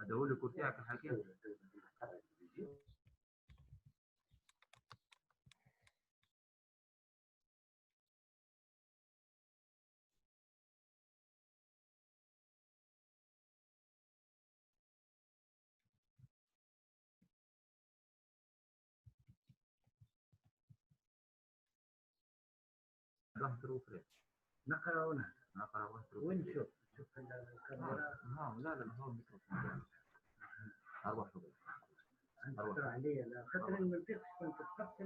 هذا هو اللي كنت حكي. نقرأ وين شوف الكاميرا. لا هو الميكروفون أروح أروح عليه. لا خاطر أنا ما نطيقش كنت تقفل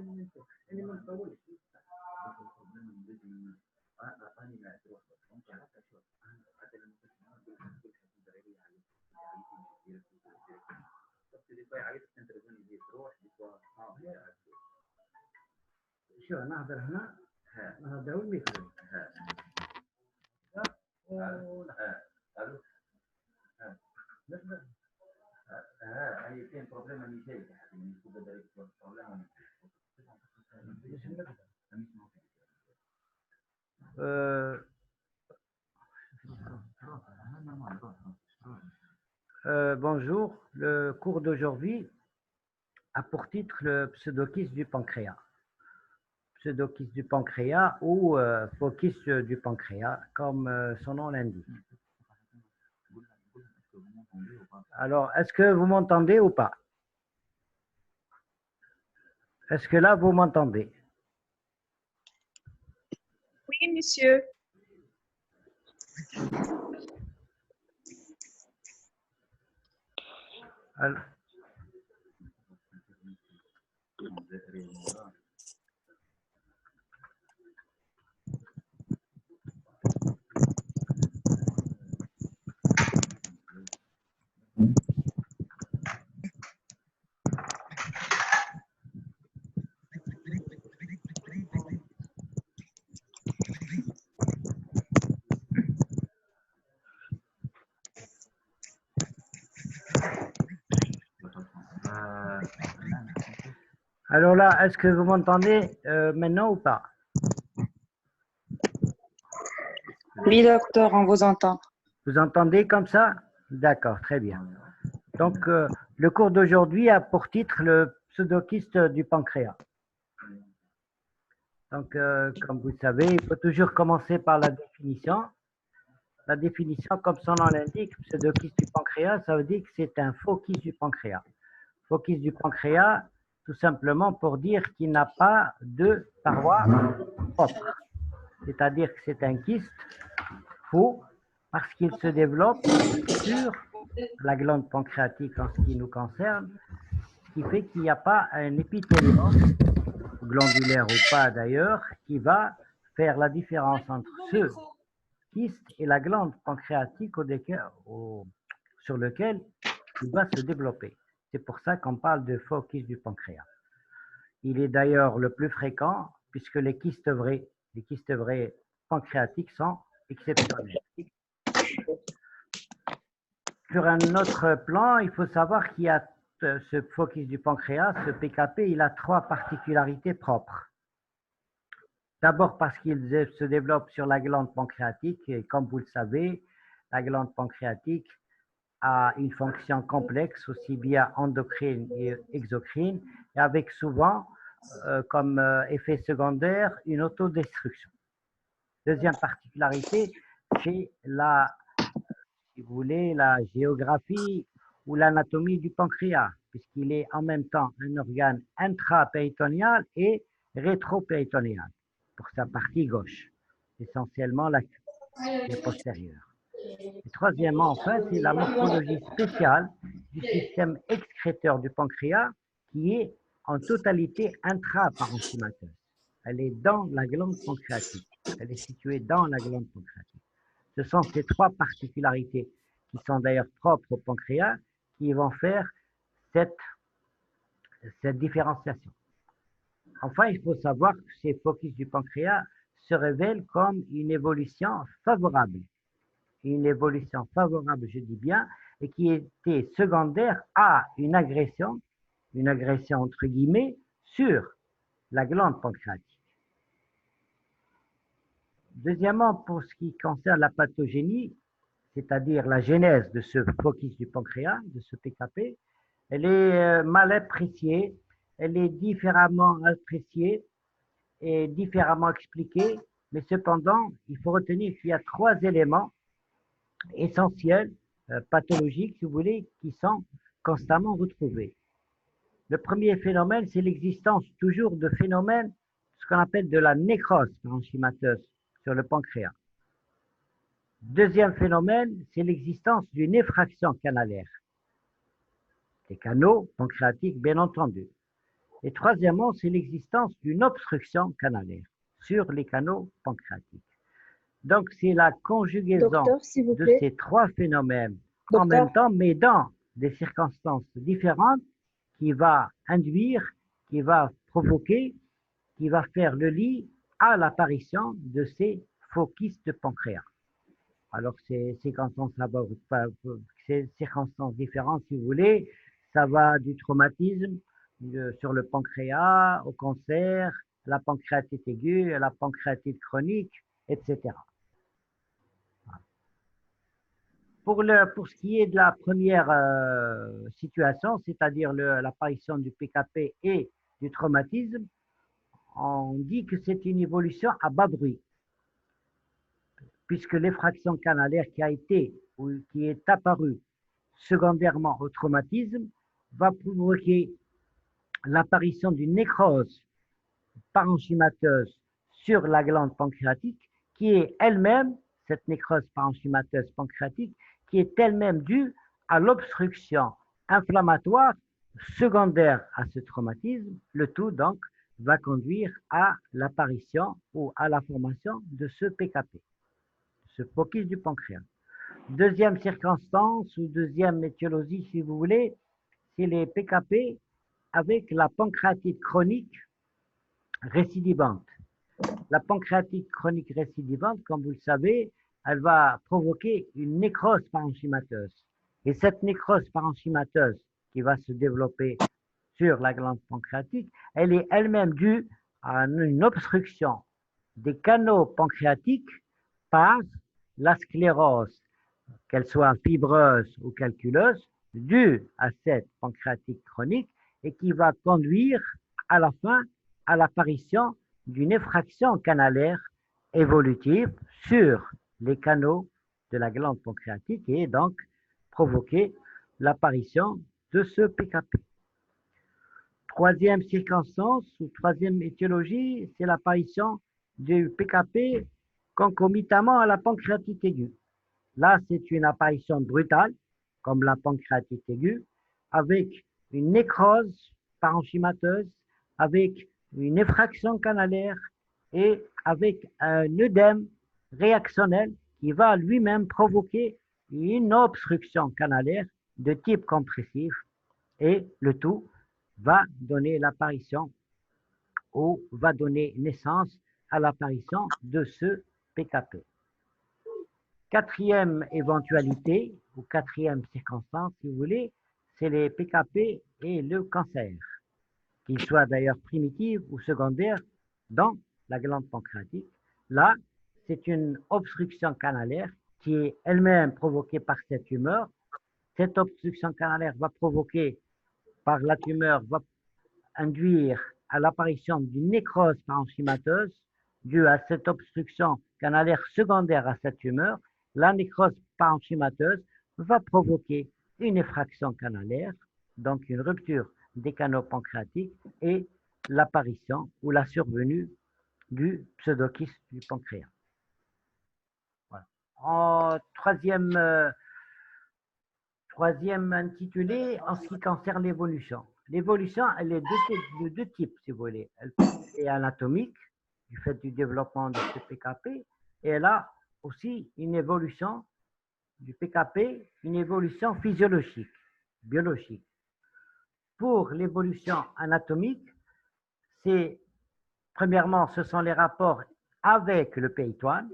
أنا ما نطولش. أعطاني لا تروح ممكن حتى شوف حتى لما كنت نقول كل حاجة عليه بس اللي طيب عليك تنترفوني دي تروح شو نهضر هنا نهضر الميكرو. هي كاين بروبليم اللي جاي يعني يكون داير بروبليم bonjour, le cours d'aujourd'hui a pour titre le pseudokyste du pancréas. Pseudokyste du pancréas ou faux-kyste du pancréas, comme son nom l'indique. Alors, est-ce que vous m'entendez ou pas? Est-ce que là, vous m'entendez? Oui, monsieur. Alors, alors là, est-ce que vous m'entendez maintenant ou pas? Oui, docteur, on vous entend. Vous entendez comme ça? D'accord, très bien. Donc, le cours d'aujourd'hui a pour titre le pseudokyste du pancréas. Donc, comme vous le savez, il faut toujours commencer par la définition. La définition, comme son nom l'indique, pseudokyste du pancréas, ça veut dire que c'est un faux kyste du pancréas. Faux kyste du pancréas, tout simplement pour dire qu'il n'a pas de paroi propre. C'est-à-dire que c'est un kyste faux parce qu'il se développe sur la glande pancréatique en ce qui nous concerne, ce qui fait qu'il n'y a pas un épithélium, glandulaire ou pas d'ailleurs, qui va faire la différence entre ce kyste et la glande pancréatique sur lequel il va se développer. C'est pour ça qu'on parle de faux kyste du pancréas. Il est d'ailleurs le plus fréquent puisque les kystes vrais pancréatiques sont exceptionnels. Sur un autre plan, il faut savoir qu'il y a ce faux kyste du pancréas, ce PKP, il a trois particularités propres. D'abord parce qu'il se développe sur la glande pancréatique et comme vous le savez, la glande pancréatique a une fonction complexe, aussi bien endocrine et exocrine, et avec souvent comme effet secondaire une autodestruction. Deuxième particularité, c'est si vous voulez, la géographie ou l'anatomie du pancréas, puisqu'il est en même temps un organe intrapéritonéal et rétropéritonéal, pour sa partie gauche, essentiellement la postérieure. Et troisièmement, enfin, c'est la morphologie spéciale du système excréteur du pancréas qui est en totalité intraparenchymateuse. Elle est dans la glande pancréatique. Elle est située dans la glande pancréatique. Ce sont ces trois particularités qui sont d'ailleurs propres au pancréas qui vont faire cette différenciation. Enfin, il faut savoir que ces faux kystes du pancréas se révèlent comme une évolution favorable. Une évolution favorable, je dis bien, et qui était secondaire à une agression entre guillemets, sur la glande pancréatique. Deuxièmement, pour ce qui concerne la pathogénie, c'est-à-dire la genèse de ce focus du pancréas, de ce PKP, elle est mal appréciée, elle est différemment appréciée et différemment expliquée, mais cependant, il faut retenir qu'il y a trois éléments essentiels, pathologiques, si vous voulez, qui sont constamment retrouvés. Le premier phénomène, c'est l'existence toujours de phénomènes, ce qu'on appelle de la nécrose parenchymateuse sur le pancréas. Deuxième phénomène, c'est l'existence d'une effraction canalaire, des canaux pancréatiques bien entendu. Et troisièmement, c'est l'existence d'une obstruction canalaire sur les canaux pancréatiques. Donc, c'est la conjugaison Docteur, s'il vous de plaît. ces trois phénomènes en Docteur, même temps, mais dans des circonstances différentes, qui va induire, qui va provoquer, qui va faire le lit à l'apparition de ces faux kystes de pancréas. Alors, ces circonstances différentes, si vous voulez, ça va du traumatisme sur le pancréas, au cancer, à la pancréatite aiguë, à la pancréatite chronique, etc. Pour ce qui est de la première situation, c'est-à-dire l'apparition du PKP et du traumatisme, on dit que c'est une évolution à bas bruit, puisque l'effraction canalaire qui a été ou qui est apparue secondairement au traumatisme va provoquer l'apparition d'une nécrose parenchymateuse sur la glande pancréatique, qui est elle-même, cette nécrose parenchymateuse pancréatique, qui est elle-même due à l'obstruction inflammatoire secondaire à ce traumatisme. Le tout, donc, va conduire à l'apparition ou à la formation de ce PKP, ce focus du pancréas. Deuxième circonstance ou deuxième étiologie, si vous voulez, c'est les PKP avec la pancréatite chronique récidivante. La pancréatite chronique récidivante, comme vous le savez, elle va provoquer une nécrose parenchymateuse. Et cette nécrose parenchymateuse qui va se développer sur la glande pancréatique, elle est elle-même due à une obstruction des canaux pancréatiques par la sclérose, qu'elle soit fibreuse ou calculeuse, due à cette pancréatite chronique et qui va conduire à la fin à l'apparition d'une effraction canalaire évolutive sur les canaux de la glande pancréatique et donc provoquer l'apparition de ce PKP. Troisième circonstance ou troisième étiologie, c'est l'apparition du PKP concomitamment à la pancréatite aiguë. Là, c'est une apparition brutale, comme la pancréatite aiguë, avec une nécrose parenchymateuse, avec une effraction canalaire et avec un œdème réactionnel qui va lui-même provoquer une obstruction canalaire de type compressif et le tout va donner l'apparition ou va donner naissance à l'apparition de ce PKP. Quatrième éventualité ou quatrième circonstance, si vous voulez, c'est les PKP et le cancer, qu'ils soient d'ailleurs primitifs ou secondaires dans la glande pancréatique. Là, c'est une obstruction canalaire qui est elle-même provoquée par cette tumeur. Cette obstruction canalaire va provoquer par la tumeur, va induire à l'apparition d'une nécrose parenchymateuse due à cette obstruction canalaire secondaire à cette tumeur. La nécrose parenchymateuse va provoquer une effraction canalaire, donc une rupture des canaux pancréatiques et l'apparition ou la survenue du pseudokyste du pancréas. Voilà. En troisième intitulé, en ce qui concerne l'évolution. L'évolution, elle est de deux types, si vous voulez. Elle est anatomique, du fait du développement de ce PKP, et elle a aussi une évolution du PKP, une évolution physiologique, biologique. Pour l'évolution anatomique, premièrement, ce sont les rapports avec le péritoine,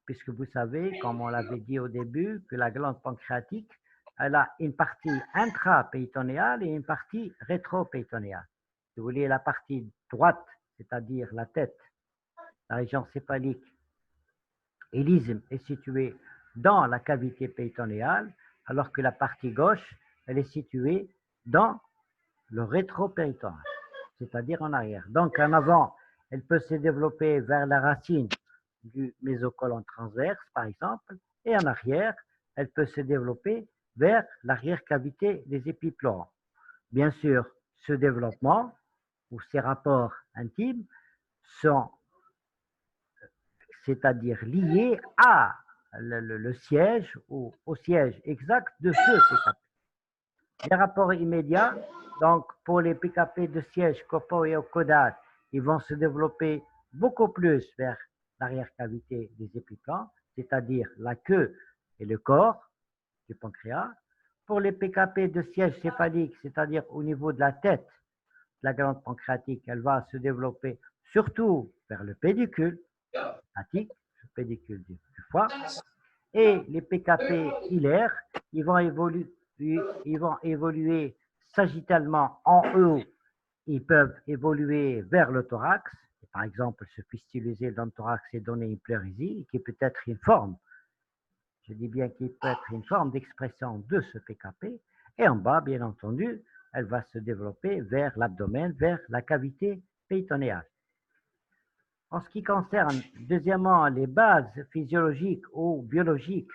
puisque vous savez, comme on l'avait dit au début, que la glande pancréatique, elle a une partie intrapéritonéale et une partie rétropéritonéale. Si vous voulez, la partie droite, c'est-à-dire la tête, la région céphalique Et l'isthme est situé dans la cavité péritonéale, alors que la partie gauche, elle est située dans le rétropéritonéal, c'est-à-dire en arrière. Donc en avant, elle peut se développer vers la racine du mésocolon transverse, par exemple, et en arrière, elle peut se développer vers l'arrière-cavité des épiplores. Bien sûr, ce développement ou ces rapports intimes sont, c'est-à-dire liés à le siège ou au siège exact de ce PKP. Les rapports immédiats, donc pour les PKP de siège copo-et-caudal, ils vont se développer beaucoup plus vers l'arrière-cavité des épiplans, c'est-à-dire la queue et le corps du pancréas. Pour les PKP de siège céphalique, c'est-à-dire au niveau de la tête, la glande pancréatique, elle va se développer surtout vers le pédicule hépatique, le pédicule du foie. Et les PKP hilaires, ils vont évoluer sagittalement en haut. Ils peuvent évoluer vers le thorax, par exemple se fistuliser dans le thorax et donner une pleurésie, qui peut être une forme, je dis bien qu'il peut être une forme d'expression de ce PKP. Et en bas, bien entendu, elle va se développer vers l'abdomen, vers la cavité péritonéale. En ce qui concerne, deuxièmement, les bases physiologiques ou biologiques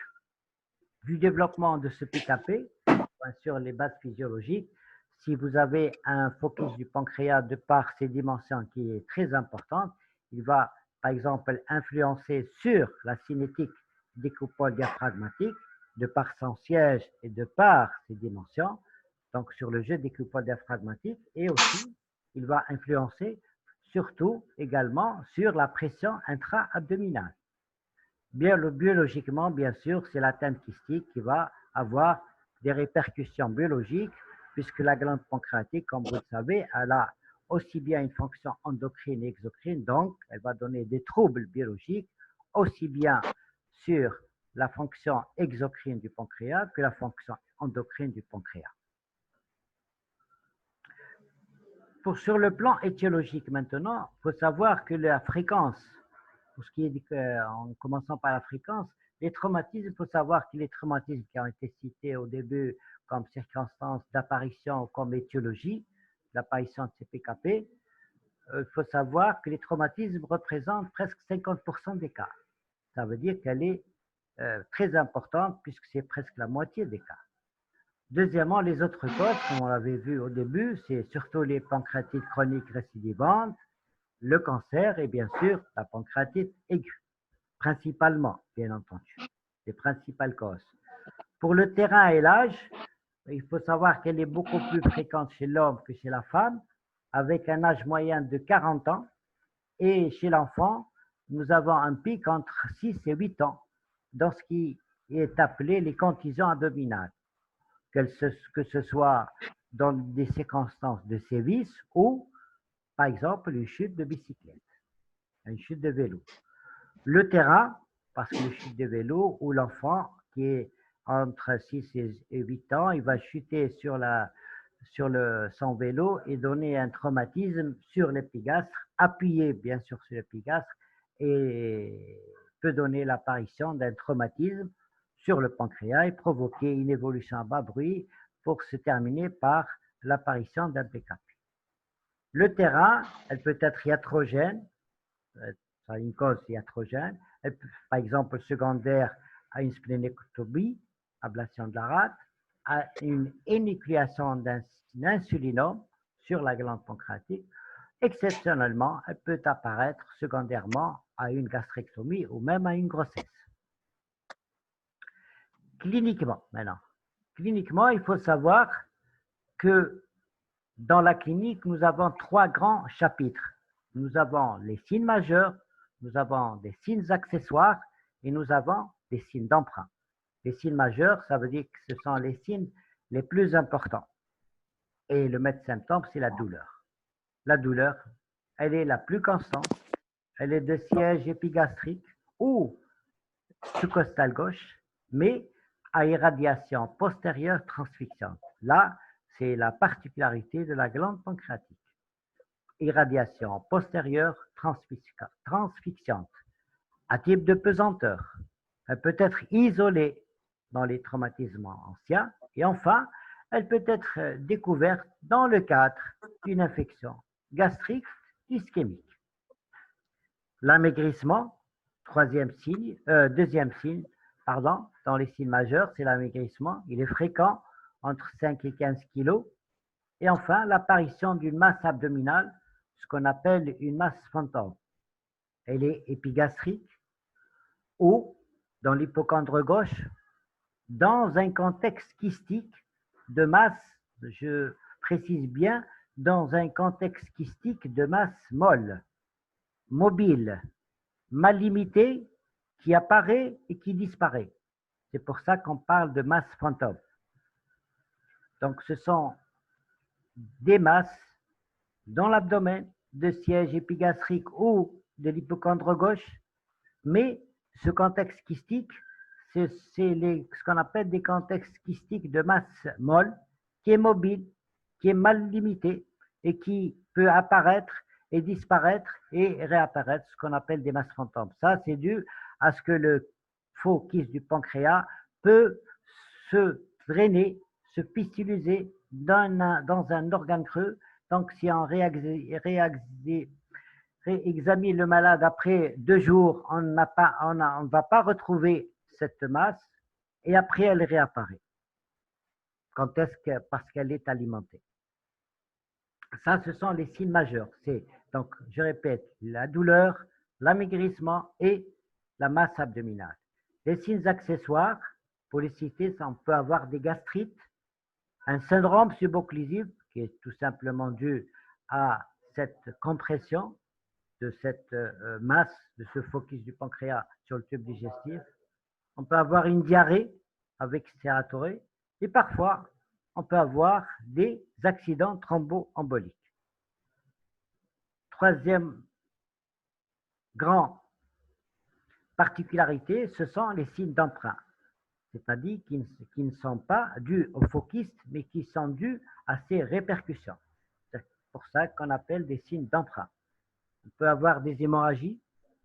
du développement de ce PKP, bien sûr les bases physiologiques, si vous avez un focus du pancréas de par ses dimensions qui est très importante, il va par exemple influencer sur la cinétique des coupoles diaphragmatiques de par son siège et de par ses dimensions, donc sur le jeu des coupoles diaphragmatiques, et aussi il va influencer surtout également sur la pression intra-abdominale. Biologiquement, bien sûr, c'est la thème kystique qui va avoir des répercussions biologiques, puisque la glande pancréatique, comme vous le savez, elle a aussi bien une fonction endocrine et exocrine, donc elle va donner des troubles biologiques, aussi bien sur la fonction exocrine du pancréas que la fonction endocrine du pancréas. Sur le plan étiologique maintenant, il faut savoir que la fréquence, pour ce qui est en commençant par la fréquence, les traumatismes, il faut savoir que les traumatismes qui ont été cités au début comme circonstance d'apparition ou comme étiologie, l'apparition de ces PKP, il faut savoir que les traumatismes représentent presque 50% des cas. Ça veut dire qu'elle est très importante puisque c'est presque la moitié des cas. Deuxièmement, les autres causes, comme on l'avait vu au début, c'est surtout les pancréatites chroniques récidivantes, le cancer et bien sûr la pancréatite aiguë, principalement, bien entendu, les principales causes. Pour le terrain et l'âge, il faut savoir qu'elle est beaucoup plus fréquente chez l'homme que chez la femme, avec un âge moyen de 40 ans, et chez l'enfant, nous avons un pic entre 6 et 8 ans, dans ce qui est appelé les contusions abdominales, que ce soit dans des circonstances de sévices ou, par exemple, une chute de bicyclette, une chute de vélo. Le terrain, parce que le chute de vélo, ou l'enfant qui est entre 6 et 8 ans, il va chuter sur son vélo et donner un traumatisme sur l'épigastre, appuyé bien sûr sur l'épigastre, et peut donner l'apparition d'un traumatisme sur le pancréas et provoquer une évolution à bas bruit pour se terminer par l'apparition d'un PKP. Le terrain, elle peut être iatrogène, ça a une cause iatrogène, elle peut, par exemple secondaire à une splénéctomie, ablation de la rate, à une énucléation d'un insulinome sur la glande pancréatique. Exceptionnellement, elle peut apparaître secondairement à une gastrectomie ou même à une grossesse. Cliniquement, maintenant. Cliniquement, il faut savoir que dans la clinique, nous avons 3 grands chapitres. Nous avons les signes majeurs, nous avons des signes accessoires et nous avons des signes d'emprunt. Les signes majeurs, ça veut dire que ce sont les signes les plus importants. Et le maître symptôme, c'est la douleur. La douleur, elle est la plus constante. Elle est de siège épigastrique ou sous-costal gauche, mais à irradiation postérieure transfixiante. Là, c'est la particularité de la glande pancréatique. Irradiation postérieure transfixiante. à type de pesanteur. Elle peut être isolée dans les traumatismes anciens. Et enfin, elle peut être découverte dans le cadre d'une infection gastrique ischémique. L'amaigrissement, deuxième signe, dans les signes majeurs, c'est l'amaigrissement. Il est fréquent entre 5 et 15 kg. Et enfin, l'apparition d'une masse abdominale, ce qu'on appelle une masse fantôme. Elle est épigastrique ou dans l'hypochondre gauche, dans un contexte kystique de masse, je précise bien, dans un contexte kystique de masse molle, mobile, mal limitée, qui apparaît et qui disparaît. C'est pour ça qu'on parle de masse fantôme. Donc, ce sont des masses dans l'abdomen de siège épigastrique ou de l'hypochondre gauche, mais ce contexte kystique, c'est ce qu'on appelle des contextes kystiques de masse molle, qui est mobile, qui est mal limité et qui peut apparaître et disparaître et réapparaître, ce qu'on appelle des masses fantômes. Ça, c'est dû à ce que le faux kyste du pancréas peut se drainer, se pistuliser dans un organe creux. Donc, si on réexamine le malade après 2 jours, on ne va pas retrouver cette masse et après elle réapparaît. Quand est-ce que, parce qu'elle est alimentée. Ça, ce sont les signes majeurs. C'est donc, je répète, la douleur, l'amaigrissement et la masse abdominale. Les signes accessoires, pour les citer, on peut avoir des gastrites, un syndrome subocclusif qui est tout simplement dû à cette compression de cette masse, de ce focus du pancréas sur le tube digestif. On peut avoir une diarrhée avec stéatorée et parfois, on peut avoir des accidents thromboemboliques. Troisième grande particularité, ce sont les signes d'emprunt, c'est-à-dire qui ne sont pas dus au faux kyste, mais qui sont dus à ses répercussions. C'est pour ça qu'on appelle des signes d'emprunt. On peut avoir des hémorragies,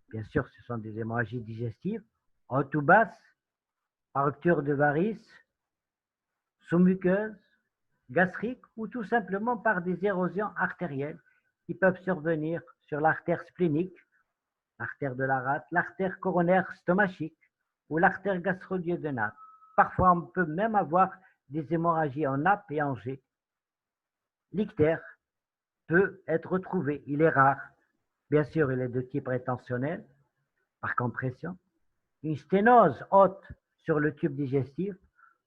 bien sûr ce sont des hémorragies digestives, hautes ou basses, par rupture de varices, sous-muqueuses, gastriques ou tout simplement par des érosions artérielles qui peuvent survenir sur l'artère splénique, l'artère de la rate, l'artère coronaire stomachique ou l'artère gastro-duodénale. Parfois, on peut même avoir des hémorragies en nappe et en jet. L'ictère peut être retrouvé, il est rare. Bien sûr, il est de type rétentionnel, par compression. Une sténose haute sur le tube digestif,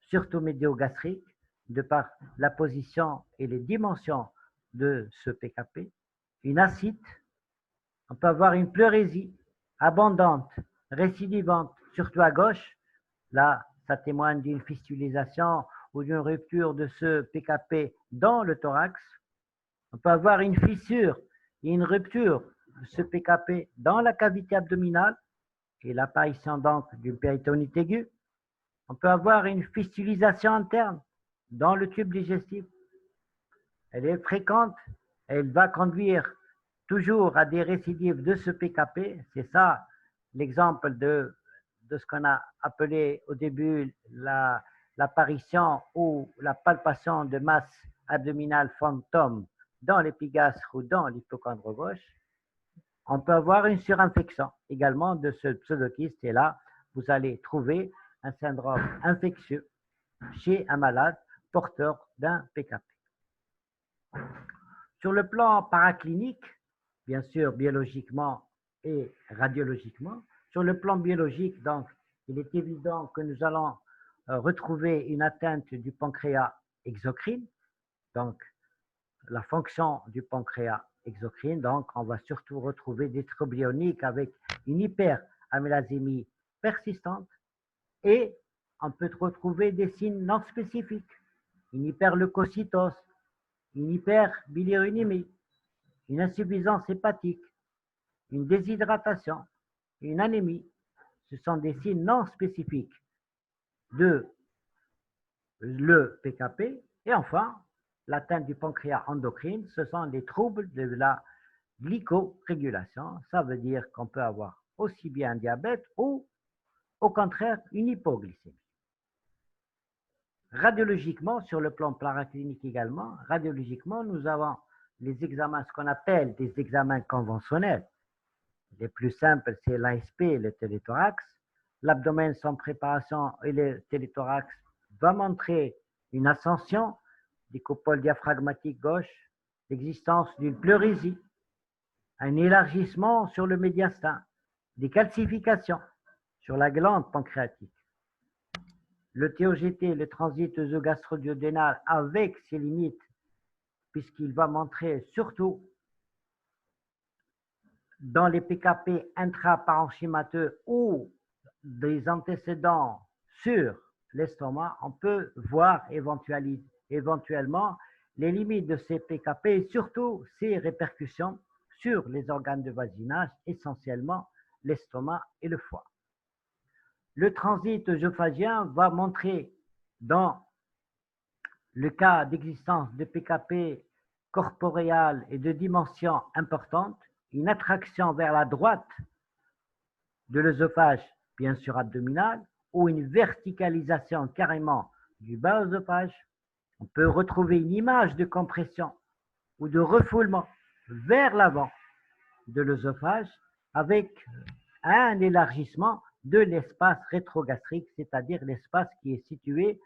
surtout médio-gastrique, de par la position et les dimensions de ce PKP. Une ascite, on peut avoir une pleurésie abondante, récidivante, surtout à gauche. Là, ça témoigne d'une fistulisation ou d'une rupture de ce PKP dans le thorax. On peut avoir une fissure et une rupture de ce PKP dans la cavité abdominale et l'apparition donc d'une péritonite aiguë. On peut avoir une fistulisation interne dans le tube digestif. Elle est fréquente, elle va conduire toujours à des récidives de ce PKP. C'est ça l'exemple de ce qu'on a appelé au début l'apparition ou la palpation de masse abdominale fantôme dans l'épigastre ou dans l'hypochondre gauche. On peut avoir une surinfection également de ce pseudokyste et là, vous allez trouver un syndrome infectieux chez un malade porteur d'un PKP. Sur le plan paraclinique, bien sûr biologiquement et radiologiquement, sur le plan biologique, donc, il est évident que nous allons retrouver une atteinte du pancréas exocrine, donc la fonction du pancréas exocrine, donc on va surtout retrouver des troubles ioniques avec une hyperamylasémie persistante et on peut retrouver des signes non spécifiques, une hyperleucocytose, une hyperbilirurémie, une insuffisance hépatique, une déshydratation, une anémie. Ce sont des signes non spécifiques de le PKP. Et enfin, l'atteinte du pancréas endocrine, ce sont des troubles de la glycorégulation. Ça veut dire qu'on peut avoir aussi bien un diabète ou, au contraire, une hypoglycémie. Radiologiquement, sur le plan paraclinique également, radiologiquement, nous avons les examens, ce qu'on appelle des examens conventionnels. Les plus simples, c'est l'ASP et le téléthorax. L'abdomen sans préparation et le téléthorax va montrer une ascension des coupoles diaphragmatiques gauche, l'existence d'une pleurésie, un élargissement sur le médiastin, des calcifications sur la glande pancréatique. Le TOGT, le transit œsogastro-duodénal, avec ses limites, puisqu'il va montrer surtout dans les PKP intraparenchymateux ou des antécédents sur l'estomac, on peut voir éventuellement les limites de ces PKP et surtout ses répercussions sur les organes de voisinage, essentiellement l'estomac et le foie. Le transit œsophagien va montrer, dans le cas d'existence de PKP corporéales et de dimension importante, une attraction vers la droite de l'œsophage, bien sûr abdominal, ou une verticalisation carrément du bas œsophage. On peut retrouver une image de compression ou de refoulement vers l'avant de l'œsophage avec un élargissement de l'espace rétrogastrique, c'est-à-dire l'espace qui est situé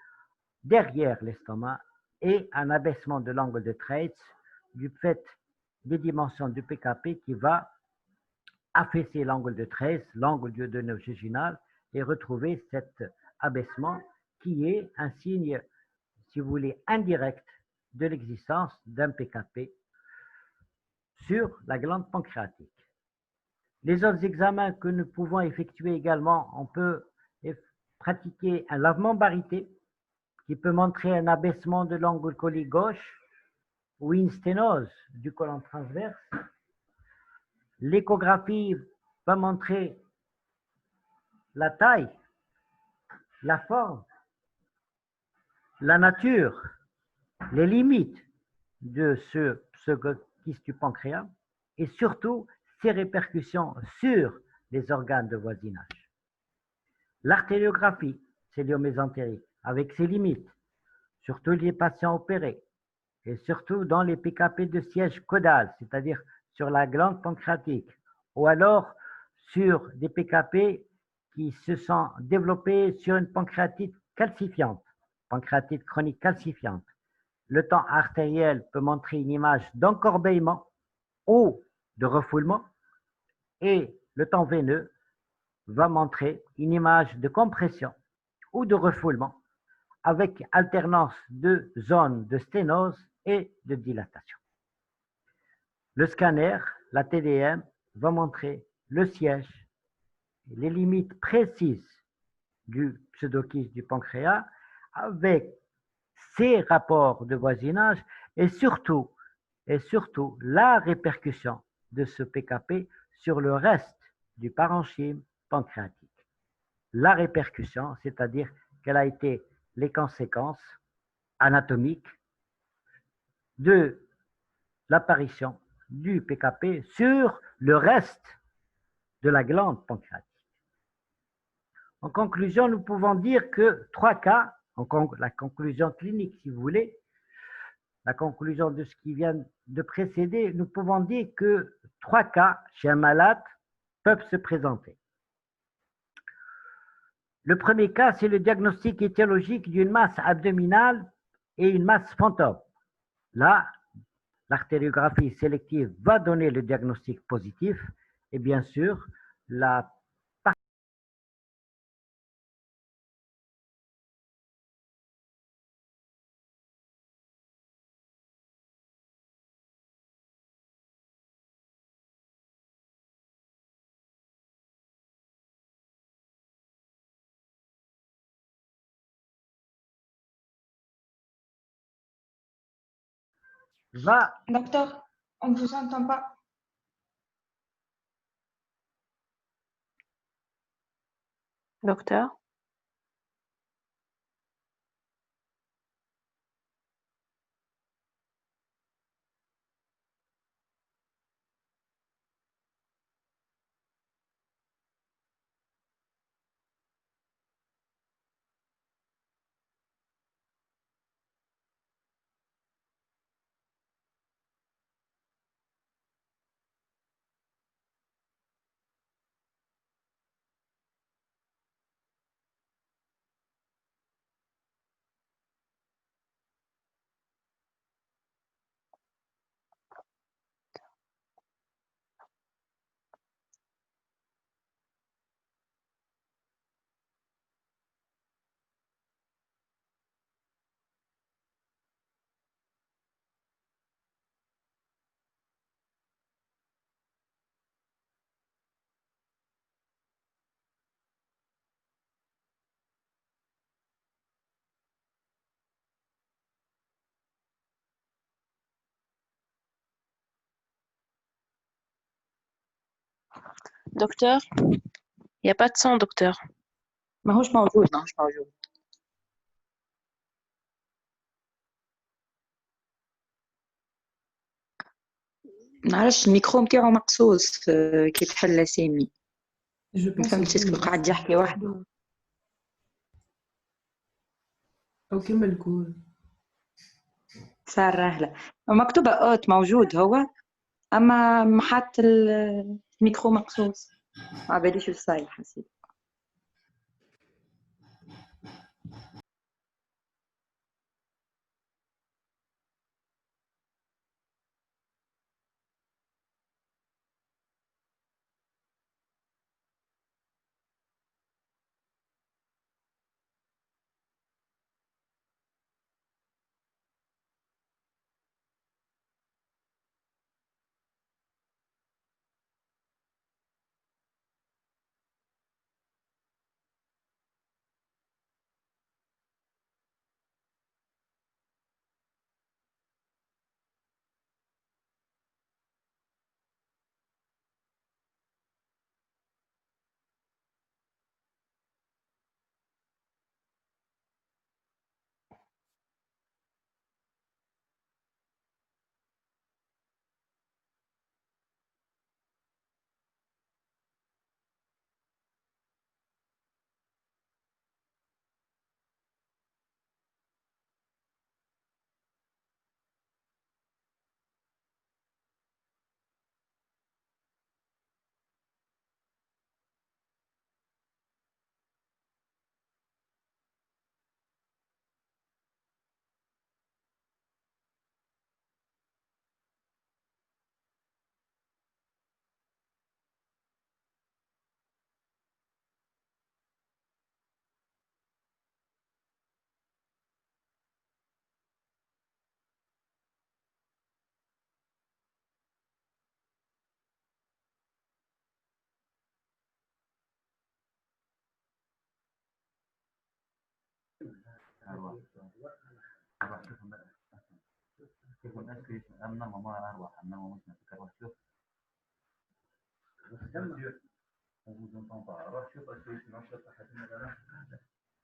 derrière l'estomac, et un abaissement de l'angle de Treitz du fait des dimensions du PKP qui va affaisser l'angle de Treitz, l'angle duodéno-jejunal, et retrouver cet abaissement qui est un signe, si vous voulez, indirect de l'existence d'un PKP sur la glande pancréatique. Les autres examens que nous pouvons effectuer également, on peut pratiquer un lavement baryté qui peut montrer un abaissement de l'angle colique gauche ou une sténose du côlon transverse. L'échographie va montrer la taille, la forme, la nature, les limites de ce kyste du pancréas et surtout ses répercussions sur les organes de voisinage. L'artériographie cœlio-mésentérique avec ses limites, surtout les patients opérés et surtout dans les PKP de siège caudal, c'est-à-dire sur la glande pancréatique, ou alors sur des PKP qui se sont développés sur une pancréatite calcifiante, pancréatite chronique calcifiante. Le temps artériel peut montrer une image d'encorbeillement ou de refoulement, et le temps veineux va montrer une image de compression ou de refoulement avec alternance de zones de sténose et de dilatation. Le scanner, la TDM, va montrer le siège, les limites précises du pseudokyste du pancréas avec ses rapports de voisinage et surtout la répercussion de ce PKP sur le reste du parenchyme pancréatique. La répercussion, c'est-à-dire quelles ont été les conséquences anatomiques de l'apparition du PKP sur le reste de la glande pancréatique. En conclusion, nous pouvons dire que 3 cas, la conclusion clinique si vous voulez, la conclusion de ce qui vient de précéder, nous pouvons dire que 3 cas chez un malade peuvent se présenter. Le premier cas, c'est le diagnostic étiologique d'une masse abdominale et une masse fantôme. Là, l'artériographie sélective va donner le diagnostic positif et bien sûr, la va... Docteur, on ne vous entend pas. Docteur? Docteur, il n'y a pas de son, docteur. ماهوش موجود. نعرفش الميكرو نتاعو مقصوص كي تحل سامي. ما فهمتش اسكو قاعد يحكي وحده. أو كمل قول. صار رهلة مكتوبة اوت موجود هو اما محط الميكرو مقصوص ما باليش وش صاير حسيت.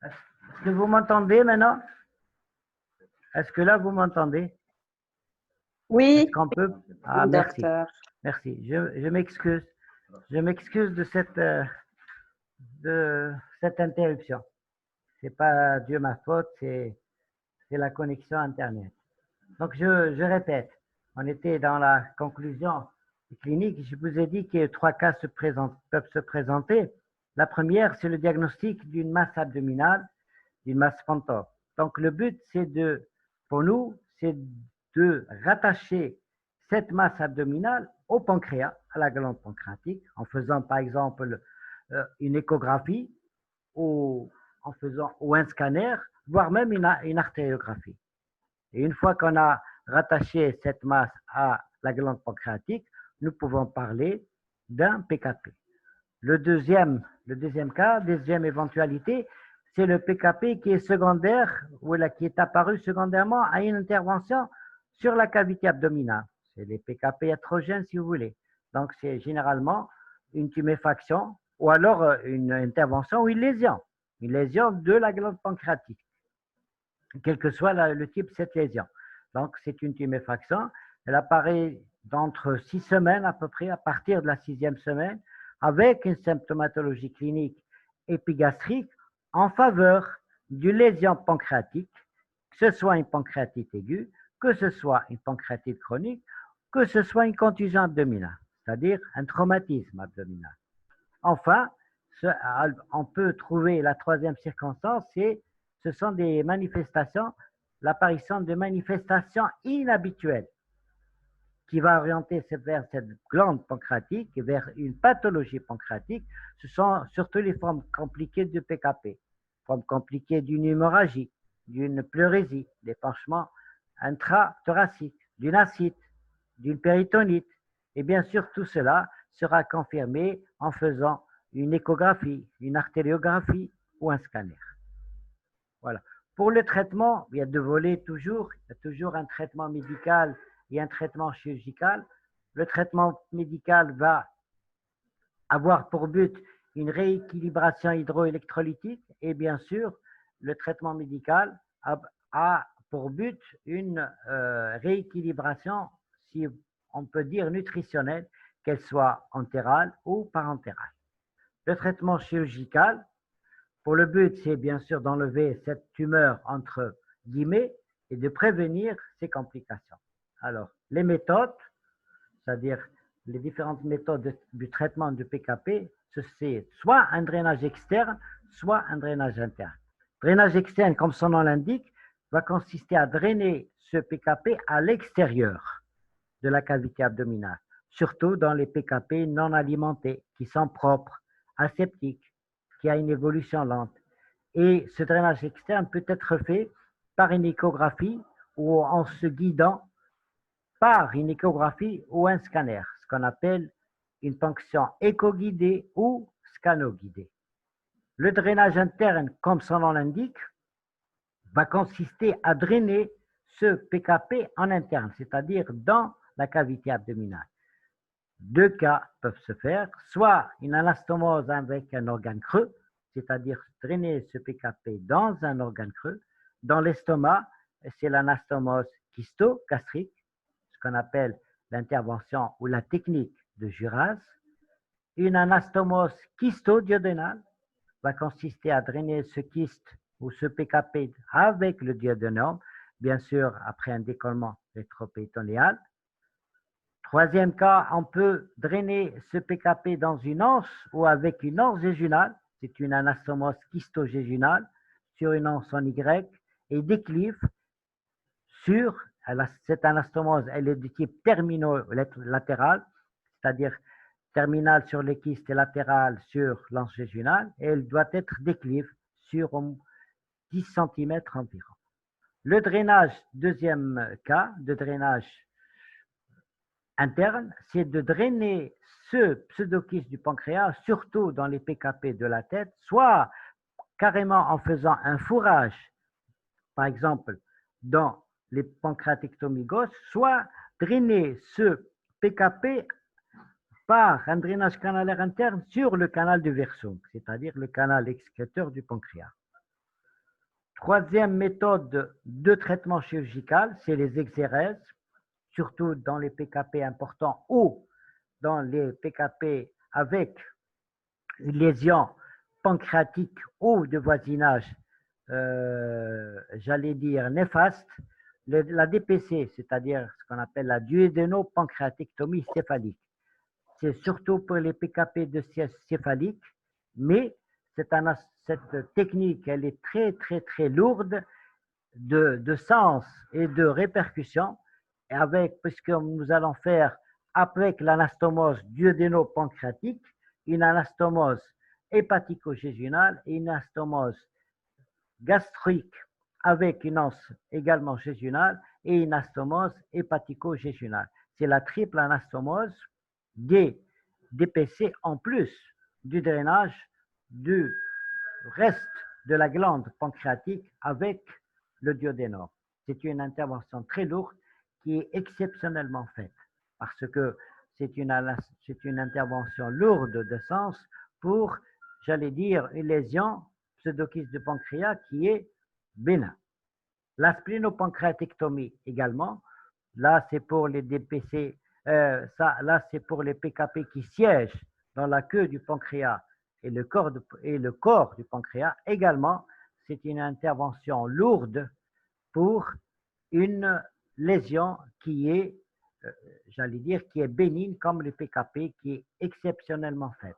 Est-ce que vous m'entendez maintenant? Est-ce que là, vous m'entendez? Oui. Est-ce qu'on peut? Ah, merci. docteur. Merci. Je m'excuse. Je m'excuse de cette interruption. C'est pas Dieu ma faute, c'est la connexion Internet. Donc, je répète, on était dans la conclusion clinique. Je vous ai dit que 3 cas peuvent se présenter. La première, c'est le diagnostic d'une masse abdominale, d'une masse fantôme. Donc, le but, pour nous, c'est de rattacher cette masse abdominale au pancréas, à la glande pancréatique, en faisant par exemple une échographie ou un scanner, voire même une artériographie. Et une fois qu'on a rattaché cette masse à la glande pancréatique, nous pouvons parler d'un PKP. Le deuxième cas, deuxième éventualité, c'est le PKP qui est secondaire ou qui est apparu secondairement à une intervention sur la cavité abdominale. C'est les PKP iatrogènes si vous voulez. Donc c'est généralement une tuméfaction ou alors une intervention ou une lésion de la glande pancréatique, quel que soit le type de cette lésion. Donc c'est une tuméfaction. Elle apparaît d'entre 6 semaines à peu près, à partir de la 6e semaine, avec une symptomatologie clinique épigastrique en faveur d'une lésion pancréatique, que ce soit une pancréatite aiguë, que ce soit une pancréatite chronique, que ce soit une contusion abdominale, c'est-à-dire un traumatisme abdominal. Enfin, on peut trouver la troisième circonstance, ce sont des manifestations, l'apparition de manifestations inhabituelles qui va orienter vers cette glande pancréatique et vers une pathologie pancréatique. Ce sont surtout les formes compliquées de PKP, formes compliquées d'une hémorragie, d'une pleurésie, d'épanchement intrathoracique, d'une ascite, d'une péritonite. Et bien sûr, tout cela sera confirmé en faisant une échographie, une artériographie ou un scanner. Voilà. Pour le traitement, il y a 2 volets toujours. Il y a toujours un traitement médical et un traitement chirurgical. Le traitement médical va avoir pour but une rééquilibration hydroélectrolytique et bien sûr, le traitement médical a pour but une rééquilibration, si on peut dire nutritionnelle, qu'elle soit entérale ou parentérale. Le traitement chirurgical, pour le but, c'est bien sûr d'enlever cette tumeur entre guillemets et de prévenir ces complications. Alors, les méthodes, c'est-à-dire les différentes méthodes du traitement du PKP, c'est soit un drainage externe, soit un drainage interne. Drainage externe, comme son nom l'indique, va consister à drainer ce PKP à l'extérieur de la cavité abdominale, surtout dans les PKP non alimentés, qui sont propres, aseptiques, qui a une évolution lente. Et ce drainage externe peut être fait par une échographie ou en se guidant par une échographie ou un scanner, ce qu'on appelle une ponction écho-guidée ou scano-guidée. Le drainage interne, comme son nom l'indique, va consister à drainer ce PKP en interne, c'est-à-dire dans la cavité abdominale. Deux cas peuvent se faire, soit une anastomose avec un organe creux, c'est-à-dire drainer ce PKP dans un organe creux. Dans l'estomac, c'est l'anastomose kysto-gastrique, ce qu'on appelle l'intervention ou la technique de Juras. Une anastomose kysto-duodénale va consister à drainer ce kyste ou ce PKP avec le duodénum, bien sûr après un décollement rétropéritonéal. Troisième cas, on peut drainer ce PKP dans une anse ou avec une anse jéjunale, c'est une anastomose kystogéjunale, sur une anse en Y et déclive sur, cette anastomose, elle est du type terminolatéral, c'est-à-dire terminale sur les kystes et latérale sur l'anse jéjunale, et elle doit être déclive sur 10 cm environ. Le drainage, deuxième cas de drainage interne, c'est de drainer ce pseudokyste du pancréas, surtout dans les PKP de la tête, soit carrément en faisant un fourrage, par exemple dans les pancréatectomies gauches, soit drainer ce PKP par un drainage canalaire interne sur le canal du Versung, c'est-à-dire le canal excréteur du pancréas. Troisième méthode de traitement chirurgical, c'est les exérèses, surtout dans les PKP importants ou dans les PKP avec une lésion pancréatique ou de voisinage, j'allais dire néfaste. La DPC, c'est-à-dire ce qu'on appelle la duodénopancréatectomie céphalique, c'est surtout pour les PKP de siège céphalique, mais cette technique, elle est très, très, très lourde de sens et de répercussions, et puisque nous allons faire, avec l'anastomose duodénopancréatique, une anastomose hépatico-jéjunale et une anastomose gastrique avec une anse également jéjunale et une anastomose hépatico-jéjunale. C'est la triple anastomose des DPC en plus du drainage du reste de la glande pancréatique avec le duodénum. C'est une intervention très lourde qui est exceptionnellement faite parce que c'est une intervention lourde de sens pour, j'allais dire, une lésion pseudokyste du pancréas qui est bénin. La splénopancréatectomie également, là c'est pour les DPC, là c'est pour les PKP qui siègent dans la queue du pancréas et le corps du pancréas. Également, c'est une intervention lourde pour une lésion qui est, j'allais dire, qui est bénigne comme le PKP, qui est exceptionnellement faite.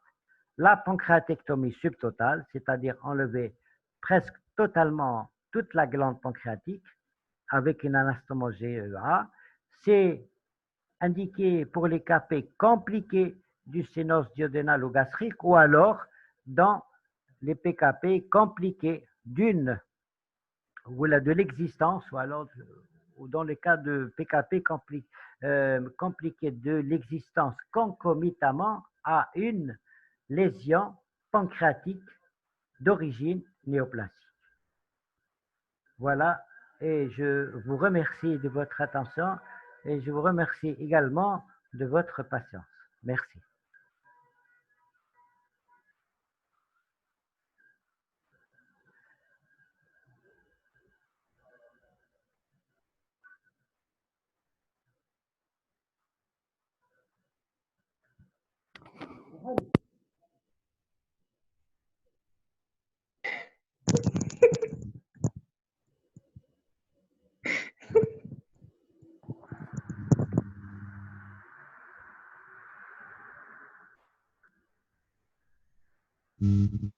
La pancréatectomie subtotale, c'est-à-dire enlever presque totalement toute la glande pancréatique avec une anastomose GEA, c'est indiqué pour les KP compliqués du sténose duodénal ou gastrique ou alors dans les PKP compliqués de l'existence ou alors ou dans les cas de PKP compliqués de l'existence concomitamment à une lésion pancréatique d'origine néoplasique. Voilà, et je vous remercie de votre attention et je vous remercie également de votre patience. Merci. Mhm.